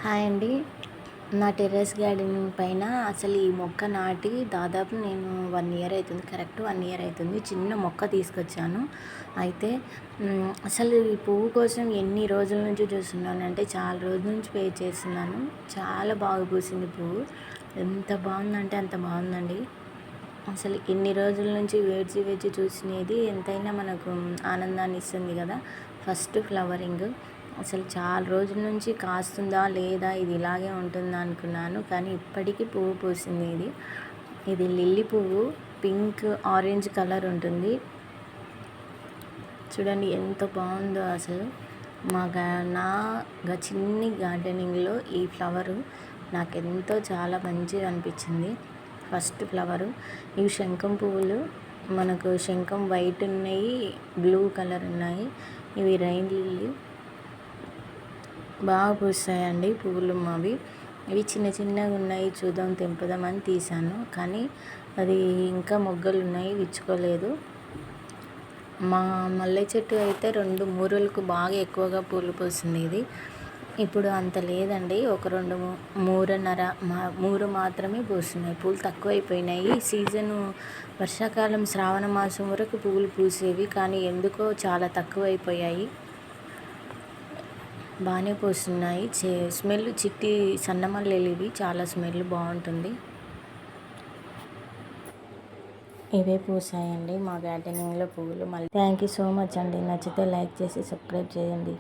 Hi అండి. నా terrace gardening పైన అసలు ఈ మొక్క నాటి దాదాపు నేను 1 ఇయర్ అవుతుంది. కరెక్ట్ 1 ఇయర్ అవుతుంది. చిన్న మొక్క తీసుకొచ్చాను. అయితే అసలు ఈ పువ్వు కోసం ఎన్ని రోజుల నుంచి చూస్తున్నాను అంటే చాలా రోజుల నుంచి వెయిట్ చేస్తున్నాను. చాలా బాగా పూసింది పువ్వు. ఎంత బాగుందంటే అంత బాగుందండి. అసలు ఇన్ని రోజుల నుంచి వేచి వేచి చూసినది ఎంతైనా మనకు ఆనందాన్ని ఇస్తుంది కదా. ఫస్ట్ ఫ్లవరింగ్ అసలు చాలా రోజుల నుంచి కాస్తుందా లేదా, ఇది ఇలాగే ఉంటుందా అనుకున్నాను. కానీ ఇప్పటికీ పువ్వు పూసింది. ఇది లిల్లీ పువ్వు, పింక్ ఆరెంజ్ కలర్ ఉంటుంది. చూడండి ఎంత బాగుందో అసలు. నా చిన్ని గార్డెనింగ్లో ఈ ఫ్లవరు నాకెంతో చాలా మంచిగా అనిపించింది. First flower. ఇవి శంఖం పువ్వులు. మనకు శంఖం వైట్ ఉన్నాయి, బ్లూ కలర్ ఉన్నాయి. ఇవి రైన్ లిల్లీ. బాగా పూస్తాయండి పువ్వులు అవి. ఇవి చిన్న చిన్నగా ఉన్నాయి, చూద్దాం తెంపుదామని తీసాను. కానీ అది ఇంకా మొగ్గలు ఉన్నాయి, విచ్చుకోలేదు. మా మల్లె చెట్టు అయితే 2 మూరలకు బాగా ఎక్కువగా పూలు పూసింది. ఇప్పుడు అంత లేదండి. ఒక 2 మూరన్నర మూరు మాత్రమే పూస్తున్నాయి. పూలు తక్కువైపోయినాయి. సీజను వర్షాకాలం శ్రావణ మాసం వరకు పువ్వులు పూసేవి, కానీ ఎందుకో చాలా తక్కువైపోయాయి. బాగానే పూస్తున్నాయి. స్మెల్ చిట్టి సన్నమల్లెలు ఇవి. చాలా స్మెల్ బాగుంటుంది. ఇవే పూసాయండి మా గార్డెనింగ్లో పువ్వులు. మళ్ళీ థ్యాంక్ యూ సో మచ్ అండి. నచ్చితే లైక్ చేసి సబ్స్క్రైబ్ చేయండి.